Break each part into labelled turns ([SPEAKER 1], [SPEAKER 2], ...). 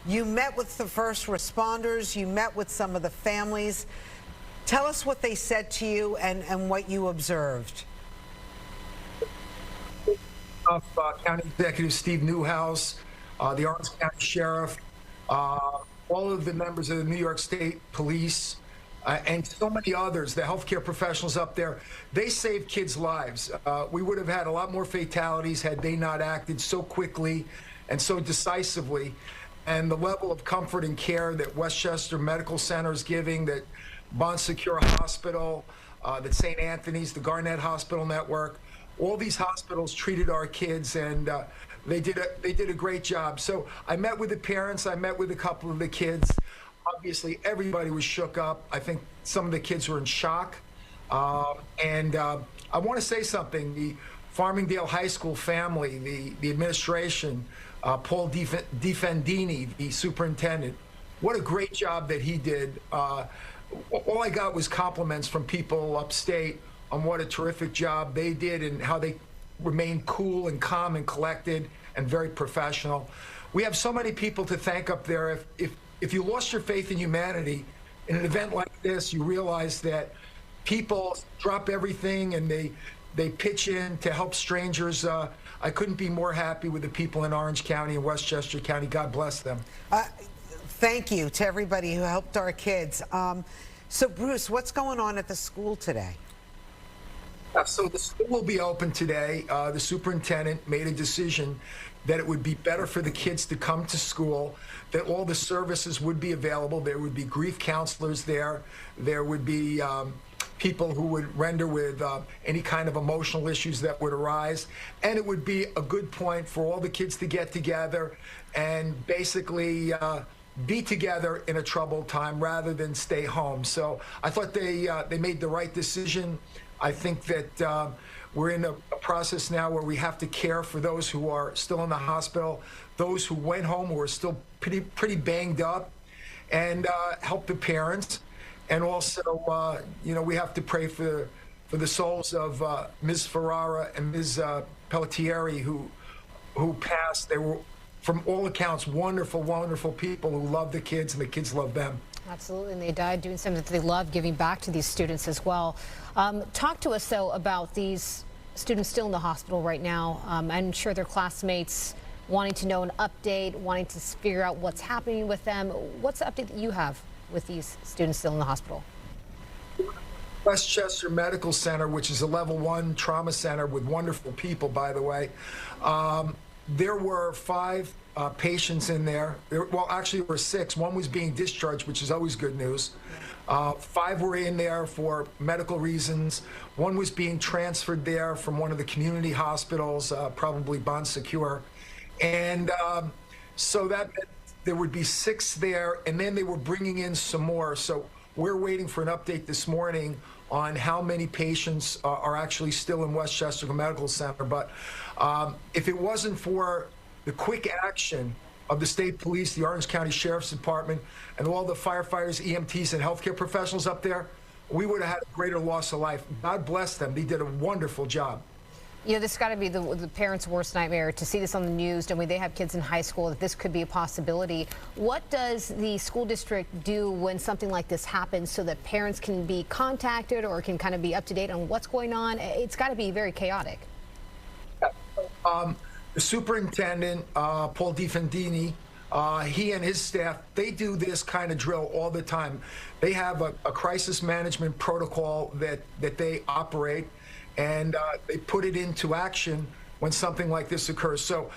[SPEAKER 1] You met with the first responders. You met with some of the families. Tell us what they said to you and what you observed.
[SPEAKER 2] County Executive Steve Newhouse, the Orange County Sheriff, all of the members of the New York State Police, and so many others, the healthcare professionals up there, they saved kids' lives. We would have had a lot more fatalities had they not acted so quickly and so decisively. And the level of comfort and care that Westchester Medical Center is giving, that Bon Secure Hospital, that St. Anthony's, the Garnett Hospital Network, all these hospitals treated our kids, and they did a great job. So I met with the parents, I met with a couple of the kids. Obviously, everybody was shook up. I think some of the kids were in shock. And I want to say something. The Farmingdale High School family, the administration, Paul Difendini, the superintendent, what a great job that he did. All I got was compliments from people upstate on what a terrific job they did and how they remained cool and calm and collected and very professional. We have so many people to thank up there. If you lost your faith in humanity in an event like this, you realize that people drop everything and they pitch in to help strangers. I couldn't be more happy with the people in Orange County and Westchester County. God bless them.
[SPEAKER 1] Thank you to everybody who helped our kids. So, Bruce, what's going on at the school today?
[SPEAKER 2] So the school will be open today. The superintendent made a decision that it would be better for the kids to come to school, that all the services would be available. There would be grief counselors there. There would be people who would render with any kind of emotional issues that would arise. And it would be a good point for all the kids to get together and basically be together in a troubled time rather than stay home. So I thought they made the right decision. I think that we're in a process now where we have to care for those who are still in the hospital, those who went home who are still pretty banged up, and help the parents. And also, we have to pray for the souls of Ms. Ferrara and Ms. Pelletieri who passed. They were, from all accounts, wonderful, wonderful people who love the kids, and the kids love them.
[SPEAKER 3] Absolutely, and they died doing something that they love, giving back to these students as well. Talk to us, though, about these students still in the hospital right now. I'm sure their classmates wanting to know an update, wanting to figure out what's happening with them. What's the update that you have with these students still in the hospital?
[SPEAKER 2] Westchester Medical Center, which is a level 1 trauma center with wonderful people, by the way. There were 5 patients in there. Well, actually, there were 6. One was being discharged, which is always good news. 5 were in there for medical reasons. One was being transferred there from one of the community hospitals, probably Bon Secure. And so that meant there would be 6 there, and then they were bringing in some more. So we're waiting for an update this morning on how many patients are actually still in Westchester Medical Center. But if it wasn't for the quick action of the state police, the Orange County Sheriff's Department, and all the firefighters, EMTs, and healthcare professionals up there, we would have had a greater loss of life. God bless them. They did a wonderful job.
[SPEAKER 3] You know, this has got to be the parents' worst nightmare to see this on the news. I mean, they have kids in high school, that this could be a possibility. What does the school district do when something like this happens so that parents can be contacted or can kind of be up to date on what's going on? It's got to be very chaotic.
[SPEAKER 2] The superintendent, Paul Difendini, he and his staff, they do this kind of drill all the time. They have a crisis management protocol that they operate, and they put it into action when something like this occurs. So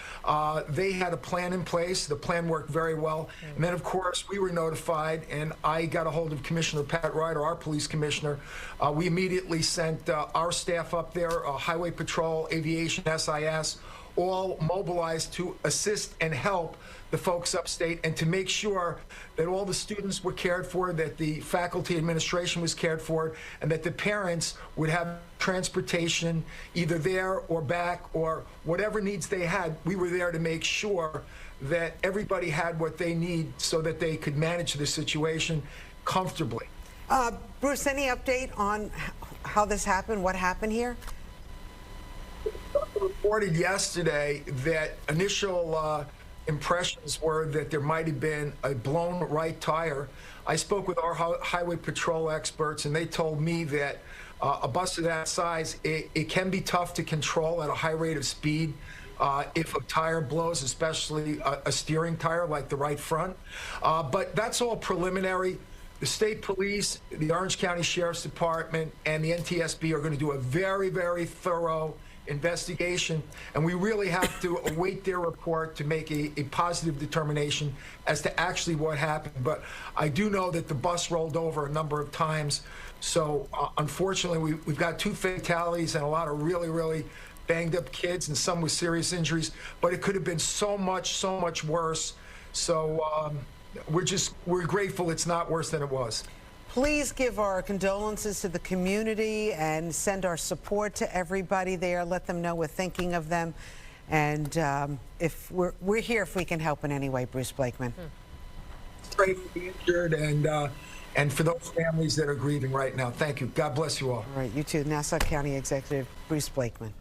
[SPEAKER 2] they had a plan in place. The plan worked very well. And then, of course, we were notified, and I got a hold of Commissioner Pat Ryder, our police commissioner. We immediately sent our staff up there, Highway Patrol, Aviation, SIS, all mobilized to assist and help the folks upstate and to make sure that all the students were cared for, that the faculty administration was cared for, and that the parents would have transportation either there or back or whatever needs they had. We were there to make sure that everybody had what they need so that they could manage the situation comfortably.
[SPEAKER 1] Bruce, any update on how this happened, what happened here?
[SPEAKER 2] Reported yesterday that initial impressions were that there might have been a blown right tire. I spoke with our highway patrol experts, and they told me that a bus of that size, it can be tough to control at a high rate of speed if a tire blows, especially a steering tire like the right front. But that's all preliminary. The state police, the Orange County Sheriff's Department, and the NTSB are going to do a very, very thorough investigation, and we really have to await their report to make a positive determination as to actually what happened. But I do know that the bus rolled over a number of times. So unfortunately, we've got 2 fatalities and a lot of really, really banged up kids and some with serious injuries, but it could have been so much worse. So we're grateful it's not worse than it was.
[SPEAKER 1] Please give our condolences to the community and send our support to everybody there. Let them know we're thinking of them. And if we're here if we can help in any way, Bruce Blakeman.
[SPEAKER 2] Pray for the injured and for those families that are grieving right now. Thank you. God bless you all.
[SPEAKER 1] All right, you too. Nassau County Executive Bruce Blakeman.